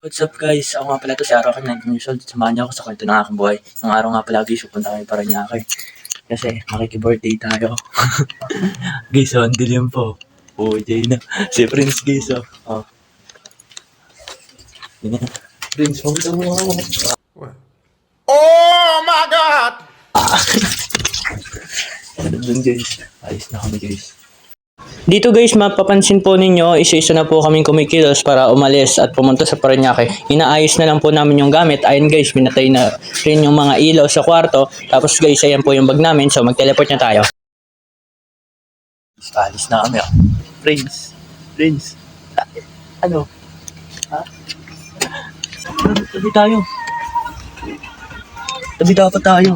What's up guys? Ako nga pala to si Araw 19 years old. Samahan niyo ako sa kwento ng aking buhay. Nung araw nga pala guys, pupunta kami Parañaque. Kasi makiki-birthday tayo. Guys, ang dilim po. Jay na. Si Prince guys, oh. Oh. Yun na. Prince, maganda mo ako. Oh my God! Doon guys. Ayos na kami guys. Dito guys, mapapansin po ninyo, isa-isa na po kaming kumikilos para umalis at pumunta sa Parañaque. Inaayos na lang po namin yung gamit. Ayun guys, pinatay na rin yung mga ilaw sa kwarto. Tapos guys, ayan po yung bag namin. So mag-teleport na tayo. Alis na kami, oh. Prince. Prince. Ano? Ha? Tabi tayo. Tabi dapat tayo.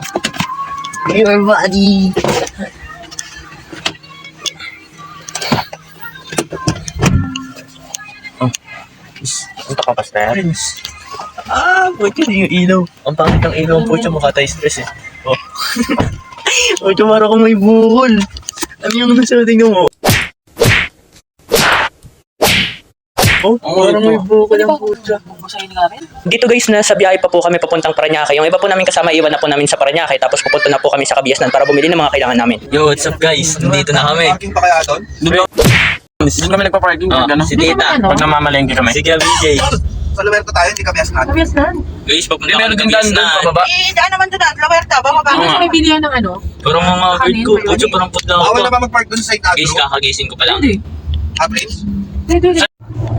Your body. Punta ka pa sa Prince. Puto yung ilaw. Ang pangit ng ilaw po siya, mukha tayo stress eh. Oh. Puto, parang kung may bukol. Ano yung nasa tingnan mo? Oh, parang may bukol ang puto. Dito guys, nasa biyahe pa po kami papuntang Parañaque. Yung iba po namin kasama, iwan na po namin sa Parañaque. Tapos pupunta na po kami sa Kabiasnan para bumili ng mga kailangan namin. Yo, what's up guys? Nandito na kami. Parking pa kaya doon? Doon kami nagpa-parking Oh, pag ano? si Tita. Pag namamalengke kami. Si BJ. Sa Luerto tayo, hindi kami asnan. Guys, papunta Hindi, kami meron ng din daan doon Kabiasnan. pababa. Daan naman doon at Lawerta, bababa Oo ka. nga. May bilihan ng ano? Parang mga bird ko. Puto, parang putla Bawal ako. na ba mag-park doon sa St. Guys, Agro? kakagising ko pa lang. Hindi. Prince? Hindi.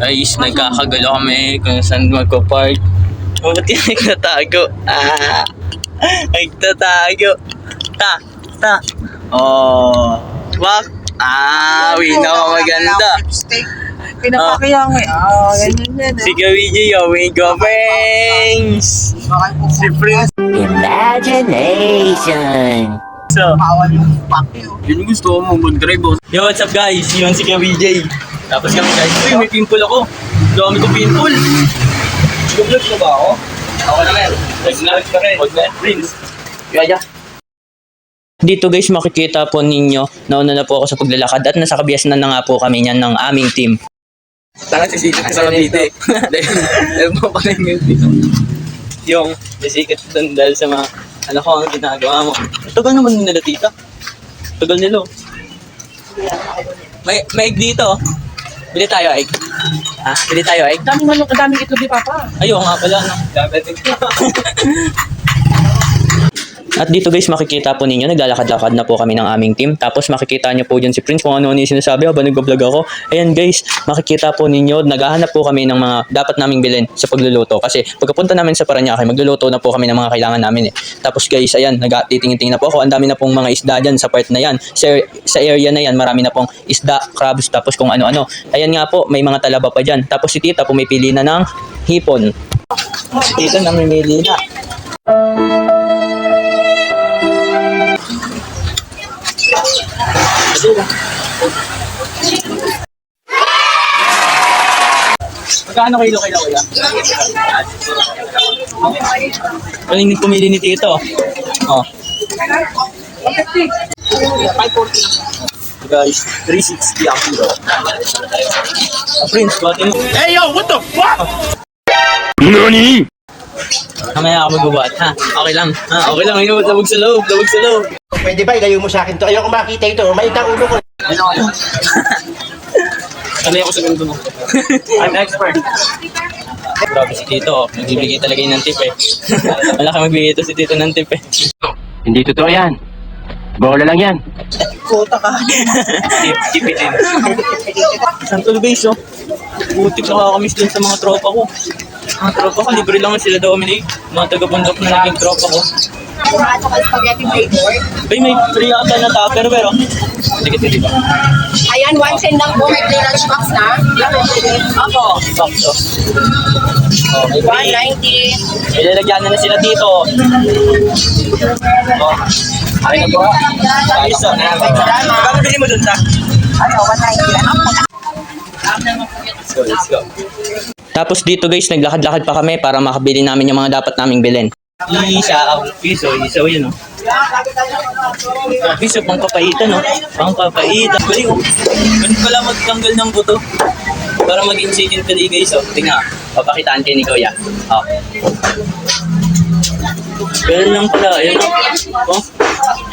Guys, nagkakagulo kami kung saan magpa-park. Oh, ba't yung nagtatago? Nagtatago. Ta. Oh. Wak. Wino ka maganda. Pinapakiyang eh. Ganyan yan. Si BJ, oh, may gopings. Si Prince. Imagination. So, Bawal yung pakyo. Yun yung gusto mo mag-drive oh. yo, what's up guys? Yun si BJ. Tapos kami guys, uy, may pimple ako. Dami ko pimple. Nag-vlog na ba ako? Ako naman. Nag-vlog ka rin. Prince. Kaya. Dito guys, makikita po ninyo, nauna na po ako sa paglalakad at nasa Kabiasnan na nga po kami niyan ng aming team. Tangan si Sikat sa Cavite. Dahil mo pa rin yung nasikat doon dahil sa mga ano ko ang ginagawa mo. Tagal naman nila tita. Tagal nila. Oh. May egg dito. Bili tayo egg. Bili tayo egg. Dami manok, dami ito di papa. Ayaw nga pala. No? Diabetic. At dito guys, makikita po ninyo, naglalakad-lakad na po kami ng aming team. Tapos makikita nyo po dyan si Prince kung ano-ano yung sinasabi habang nag-vlog ako. Ayan guys, makikita po ninyo, naghahanap po kami ng mga dapat naming bilhin sa pagluluto. Kasi pagkapunta namin sa Parañaque, magluluto na po kami ng mga kailangan namin eh. Tapos guys, ayan, titingin-tingin na po ako. Ang dami na pong mga isda dyan sa part na yan. Sa area na yan, marami na pong isda, crabs, tapos kung ano-ano. Ayan nga po, may mga talaba pa dyan. Tapos si Tita pumipili na ng hipon. Si tita namimili na. Magkano kilo kuya? Galing pumili ni Tito. Oh. Guys, 360 ang kilo. Prince, buhatin mo. Hey yo, what the fuck? Mamaya ako magbubuhat, ha? Okay lang. Okay lang. Ayun, labog sa loob. Labog sa loob. Pwede ba ilayo mo sa akin to? Ayoko makita ito. Maliit ang ulo ko. Sanay ako sa ganito mo. I'm expert. Grabe si Tito. Nagbibigay talaga yun ng tip eh. Malaki magbigay ito si Tito ng tip eh. Hindi totoo yan. Bola lang yan. Tipitin. Santol guys, oh. Butik nakakamiss dun sa mga tropa ko. Mga tropa ko, libre lang sila Dominic. Mga taga-bundok na naging tropa ko. Ito ka spaghetti flavor. Bay, may free ata na tupper pero. Sige, ba? Ayan, 1 cent lang po. May free lunch box na. Ako. Sakto. Oh, may free. 190. May lalagyan na sila dito. Oh. Ay na po. Ayos oh. Kano bili mo dun ta? Ano, 190. Ano? Let's go. Tapos dito guys, naglakad-lakad pa kami para makabili namin yung mga dapat naming bilhin. Isaw yun, oh. Piso, pang papaitan, no? Pang papaitan. Galing, oh. Ganun pala magtanggal ng buto. Para maging chicken fillet guys, oh. Tingnan, papakitaan kayo ni Kuya. Oh. Ganun lang pala, ayun oh.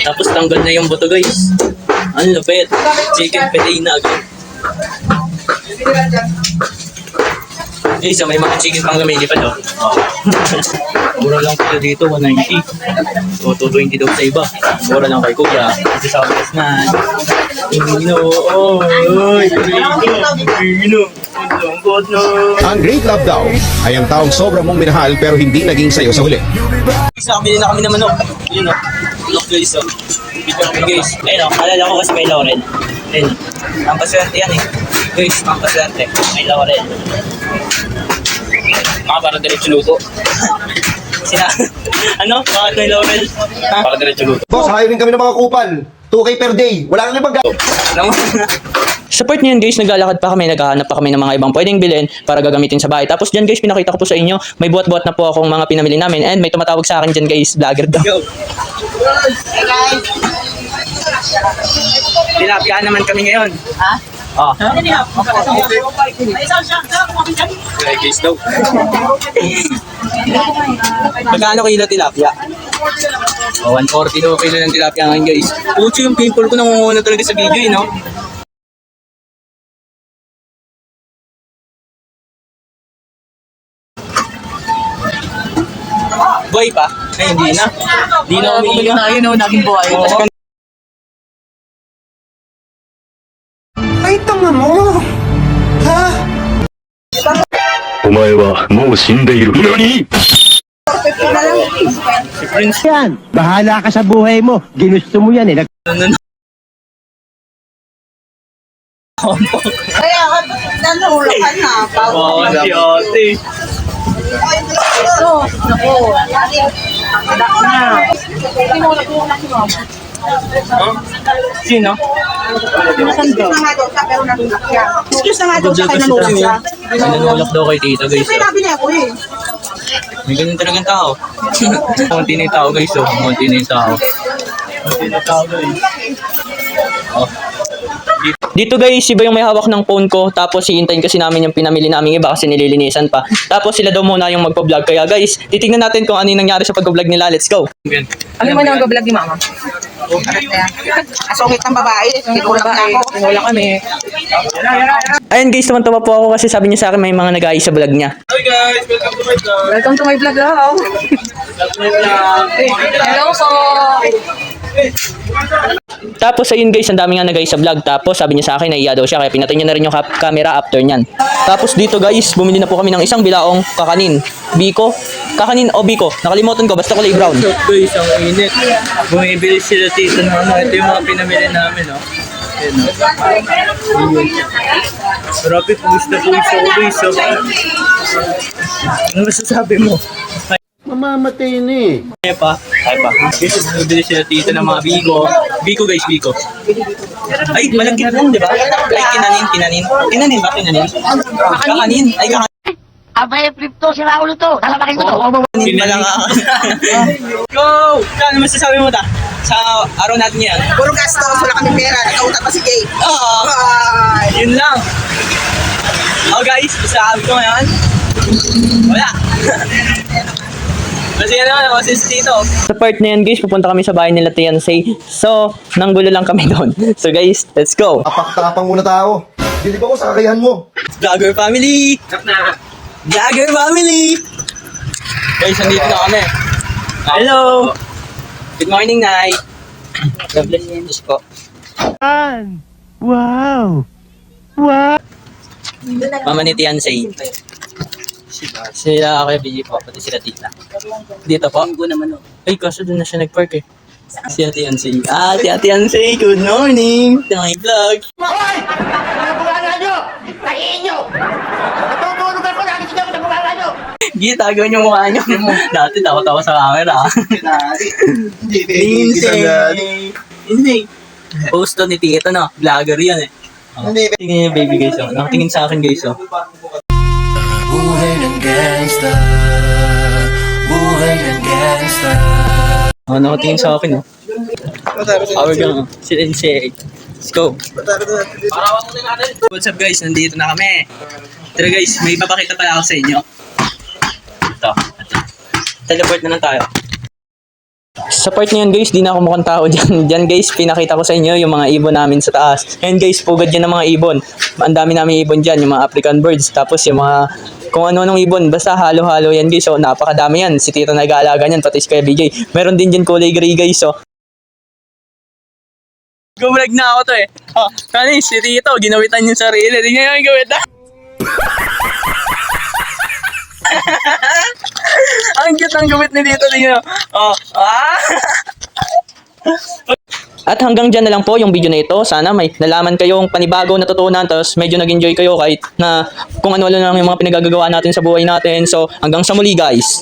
Tapos tanggal na yung buto guys. Ang lupit. Chicken fillet na agad. Guys, may mga chicken pang lumilipad oh. Mura lang pala dito, 190. So, 220 daw sa iba. Mura lang kay Kuya. Kasi sa akin na. Ang great love daw ay ang taong sobrang mong minahal pero hindi naging sayo sa huli. Isa kami na kami ng manok. Yun o. Manok guys o. Dito kami guys. Ayun o. Alala ko kasi may Laurel. Ayun o. Ang paswerte yan eh. Guys, ang paswerte. May Laurel. Para diretso luto. Sina? Ano? Bakit may Laurel? Ha? Para diretso luto. Boss, hiring kami ng mga kupal. 2K per day. Wala kang ibang Sa part niyan guys, naglalakad pa kami, naghahanap pa kami ng mga ibang pwedeng bilhin para gagamitin sa bahay. Tapos dyan guys, pinakita ko po sa inyo, may buhat-buhat na po akong mga pinamili namin and may tumatawag sa akin dyan guys, vlogger daw. Hey guys. Tilapia naman kami ngayon. Ha? Oh. Okay guys daw. Magkano kilo tilapia? Oh, 140 daw kilo ng tilapia ngayon guys. Pucho yung pimple ko nangunguna talaga sa video eh, no? Buhay pa? Ay, hindi na. Hindi na umiinom. Tayo no, naging buhay. Ay, tanga mo! Ha? お前はもう死んでいる。何 Si Prince. Yan, bahala ka sa buhay mo. Ginusto mo yan eh. Kaya nanula ka na. Oh, si Ate. Ito. Naku. Sino? Excuse na nga daw siya, pero nanulak siya. Excuse na nga daw siya, kaya nanulak siya. Sinanulak daw kay tita guys. Sinabi niya ako eh. May ganun talagang tao. Konti na yung tao guys. Oh. Konti na yung tao. Konti na yung tao guys. Oh. Dito guys, iba yung may hawak ng phone ko. Tapos hihintayin kasi namin yung pinamili namin iba kasi nililinisan pa. Tapos sila daw muna yung magpa-vlog. Kaya guys, titignan natin kung ano yung nangyari sa pag-vlog nila. Let's go! Ano man ang vlog ni Mama? Asungit ng babae. Tinulak na ako. Tinulak kami. Ayun guys, tuwan-tuwa po ako kasi sabi niya sa akin may mga nag-aayos sa vlog niya. Hi guys! Welcome to my vlog. Welcome to my vlog daw. Hello po. Tapos ayun guys, ang dami nga nag-aayos sa vlog. Tapos sabi niya sa akin, naiya daw siya. Kaya pinatay niya na rin yung camera after niyan. Tapos dito guys, bumili na po kami ng isang bilaong kakanin. Biko? Kakanin o biko? Nakalimutan ko, basta kulay brown. So guys, ang init. Bumibili sila tito ng ano. Ito yung mga pinamili namin, oh. Ayan, oh. Grabe, pumis na pumis ako guys. So, ano masasabi mo? Mamamatay na eh. Kaya pa. Guys, bumibili sila tito ng mga biko. Biko guys, biko. Ay, malagkit lang, di ba? Ay, kinanin. Kinanin ba? Kakanin. Ay, kakanin. Abay, flip to, sira ulo to. Talabakin ko to. Kinanin pala nga. Go! Ano masasabi mo ta? Sa araw natin yan. Puro gastos. Wala kami pera. Nakautang pa si Kate. Oo. Ay. Yun lang. Oh guys, sabi ko ngayon. Wala. Kasi ano, kasi dito. Sa part na yan guys, pupunta kami sa bahay nila Tiansay. So, nanggulo lang kami doon. So guys, let's go! Apak-tapang muna tao. Hindi ba ko sa kakayahan mo? Vlogger family! Vlogger family! Guys, nandito na kami. Hello! Good morning, Nay. God bless you. Diyos po. Wow! Mama ni Tiansay. Sila kay BG po, pati sila tita. Dito po. Ay, kaso doon na siya nag-park eh. Si Ate Yansay. Si Ate Yansay, good morning! Ito ang vlog. Hoy! Ano bumala nyo? Tahiin nyo! Natutulog ako, nakikita ko na bumala nyo! Gitago yung mukha nyo. Dati tawa-tawa sa camera. Hindi. Post to ni Tito, no? Vlogger yan eh. Oh. Tingin yung baby guys, oh. Nakatingin sa akin guys, oh. Buhay ng gangsta. Buhay ng gangsta. Nakatingin sa akin, oh. Power gang, oh. Si Lindsay. Let's go. What's up guys? Nandito na kami. Tara guys, may papakita pala ako sa inyo. Ito. Teleport na lang tayo. Sa part na yan guys, di na ako mukhang tao dyan. Dyan guys, pinakita ko sa inyo yung mga ibon namin sa taas. Ayan guys, pugad yan ng mga ibon. Ang dami namin ibon dyan, yung mga African birds. Tapos yung mga kung ano-anong ibon. Basta halo-halo yan guys. So, napakadami yan. Si Tito nag-aalaga yan, pati si Kuya BJ. Meron din dyan kulay gray guys. So, Go-vlog na ako to eh. Oh, kani si Tito, ginawitan yung sarili. Tingnan nyo yung gawitan. Ang cute ng gawit ni Tito. Tingnan nyo. Oh, ah! At hanggang dyan na lang po yung video na ito. Sana may nalaman kayong panibago natutunan. Tapos medyo nag-enjoy kayo kahit na kung ano-ano lang yung mga pinagagawa natin sa buhay natin. So, hanggang sa muli guys.